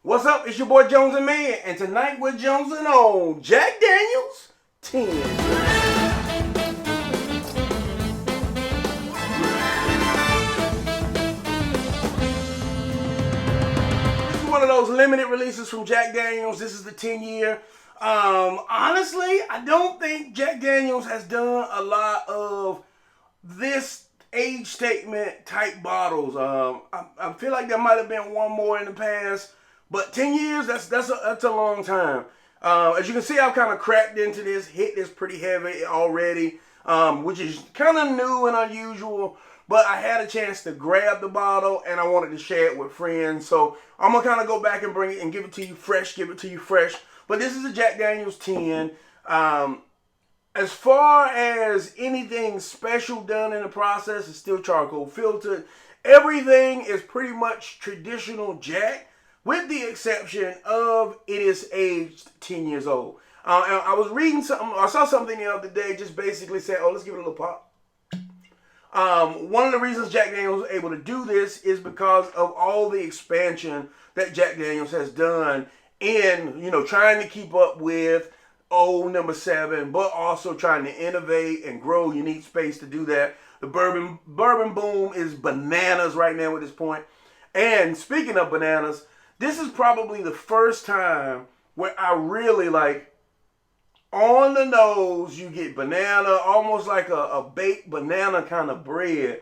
What's up? It's your boy Jones N Mann, and tonight we're jonesing on Jack Daniels 10. This is one of those limited releases from Jack Daniels. This is the 10-year. Honestly, I don't think Jack Daniels has done a lot of this age statement type bottles. I feel like there might have been one more in the past. But 10 years, that's a long time. As you can see, I've kind of cracked into this, hit this pretty heavy already, which is kind of new and unusual. But I had a chance to grab the bottle, and I wanted to share it with friends. So I'm going to kind of go back and bring it and give it to you fresh, But this is a Jack Daniels 10. As far as anything special done in the process, it's still charcoal filtered. Everything is pretty much traditional Jack, with the exception of it is aged 10 years old. I was reading something, I saw something the other day, just basically said, oh, let's give it a little pop. One of the reasons Jack Daniels was able to do this is because of all the expansion that Jack Daniels has done in, trying to keep up with old number 7, but also trying to innovate and grow. You need space to do that. The bourbon boom is bananas right now at this point. And speaking of bananas, this is probably the first time where I really on the nose, you get banana, almost like a baked banana kind of bread.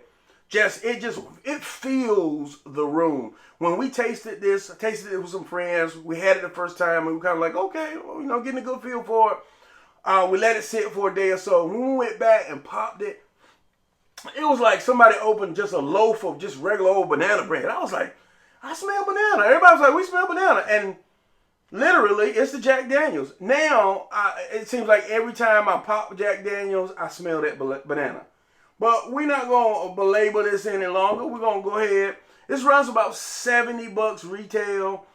It fills the room. When we tasted this, I tasted it with some friends. We had it the first time, and we were kind of like, okay, getting a good feel for it. We let it sit for a day or so. When we went back and popped it, it was like somebody opened just a loaf of just regular old banana bread. I was like, I smell banana. Everybody was like, we smell banana. And literally, it's the Jack Daniels. Now, it seems like every time I pop Jack Daniels, I smell that banana. But we're not going to belabor this any longer. We're going to go ahead. This runs about $70 retail,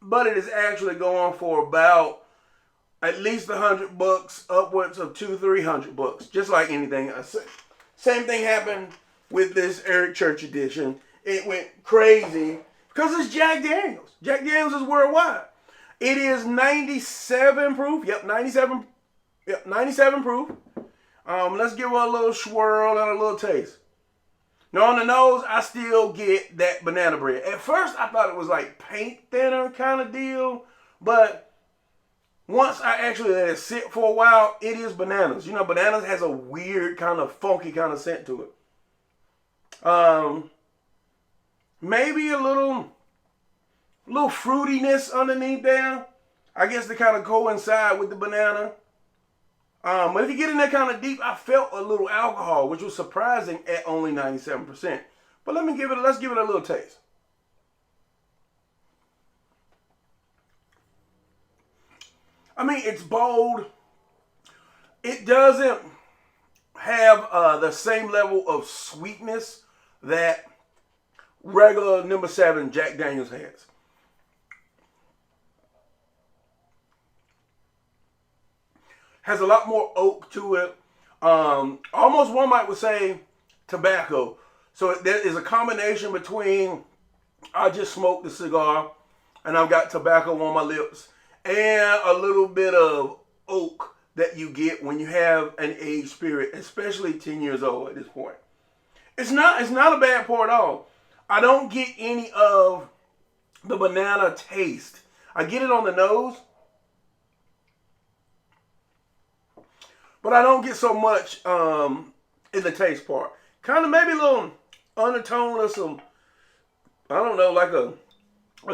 but it is actually going for about at least $100, upwards of $200-300, just like anything I say. Same thing happened with this Eric Church edition. It went crazy because it's Jack Daniels. Jack Daniels is worldwide. It is 97 proof. Yep, 97. Yep, 97 proof. Let's give it a little swirl and a little taste. Now on the nose, I still get that banana bread. At first, I thought it was like paint thinner kind of deal, but once I actually let it sit for a while, it is bananas. Bananas has a weird kind of funky kind of scent to it. Maybe a little fruitiness underneath there. I guess to kind of coincide with the banana. But if you get in there kind of deep, I felt a little alcohol, which was surprising at only 97%. But let's give it a little taste. I mean, it's bold. It doesn't have the same level of sweetness that regular number 7 Jack Daniels has. Has a lot more oak to it. Almost one might would say tobacco. So there is a combination between I just smoked the cigar and I've got tobacco on my lips and a little bit of oak that you get when you have an aged spirit, especially 10 years old at this point. It's not a bad pour at all. I don't get any of the banana taste. I get it on the nose, but I don't get so much in the taste part. Kind of maybe a little undertone of some, I don't know, like a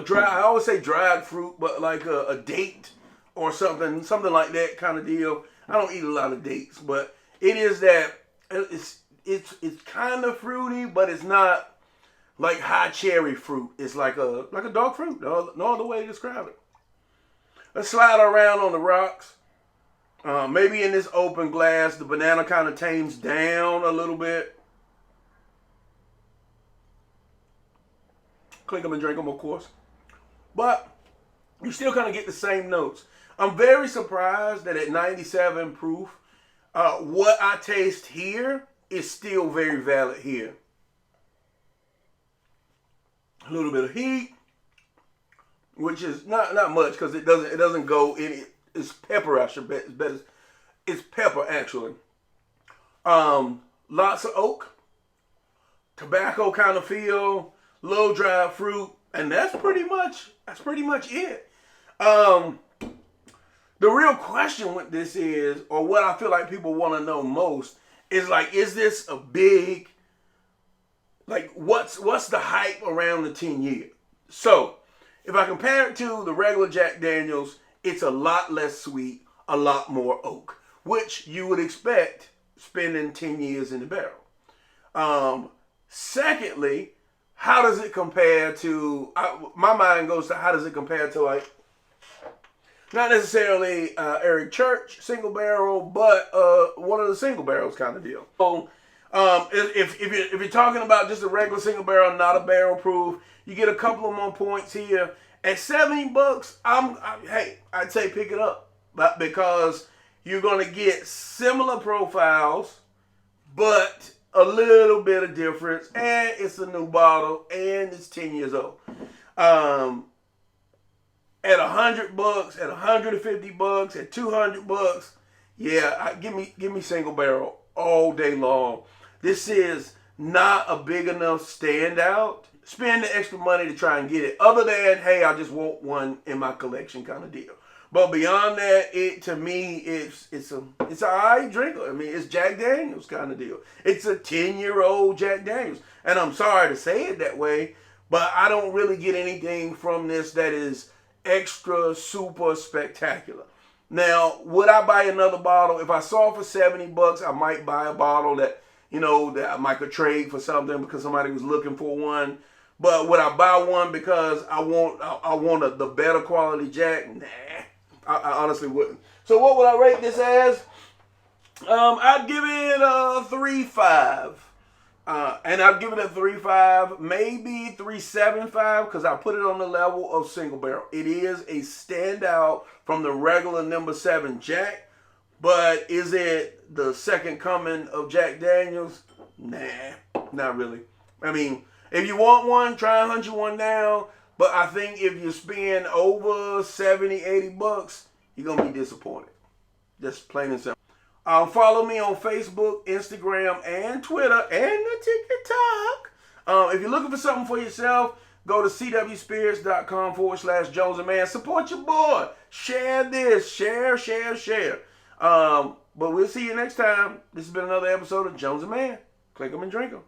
dry, I always say dried fruit, but like a date or something like that kind of deal. I don't eat a lot of dates, but it is that, it's kind of fruity, but it's not like high cherry fruit. It's like a dark fruit. No other way to describe it. Let's slide around on the rocks. Maybe in this open glass, the banana kind of tames down a little bit. Clink them and drink them, of course. But you still kind of get the same notes. I'm very surprised that at 97 proof, what I taste here is still very valid here. A little bit of heat, which is not much because it doesn't go any. It's pepper, I should bet. It's pepper actually. Lots of oak, tobacco kind of feel, low dried fruit, and that's pretty much it. The real question with this is, or what I feel like people want to know most, is like, is this a big, like, what's the hype around the 10-year? So, if I compare it to the regular Jack Daniels, it's a lot less sweet, a lot more oak, which you would expect spending 10 years in the barrel. Secondly, how does it compare to, my mind goes to how does it compare to, like, not necessarily Eric Church single barrel, but one of the single barrels kind of deal. So if you're talking about just a regular single barrel, not a barrel proof, you get a couple of more points here. At $70, I'd say pick it up, but because you're gonna get similar profiles, but a little bit of difference, and it's a new bottle, and it's 10 years old. At $100, at $150, at $200, yeah, give me single barrel all day long. This is not a big enough standout. Spend the extra money to try and get it. Other than, hey, I just want one in my collection kind of deal. But beyond that, to me, it's an alright drinker. I mean, it's Jack Daniels kind of deal. It's a 10-year-old Jack Daniels, and I'm sorry to say it that way, but I don't really get anything from this that is extra super spectacular. Now, would I buy another bottle? If I saw it for $70, I might buy a bottle that I might could trade for something because somebody was looking for one. But would I buy one because I want the better quality Jack? Nah, I honestly wouldn't. So what would I rate this as? I'd give it a 3.5. And I'd give it a 3.5, maybe 3.75, because I put it on the level of single barrel. It is a standout from the regular number 7 Jack, but is it the second coming of Jack Daniels? Nah, not really. I mean, if you want one, try and hunt you one down, but I think if you spend over $70, $80, you're going to be disappointed. Just plain and simple. Follow me on Facebook, Instagram, and Twitter, and the TikTok. If you're looking for something for yourself, go to cwspirits.com/JonesNmann. Support your boy. Share this. Share. But we'll see you next time. This has been another episode of Jones N Mann. Click 'em and drink 'em.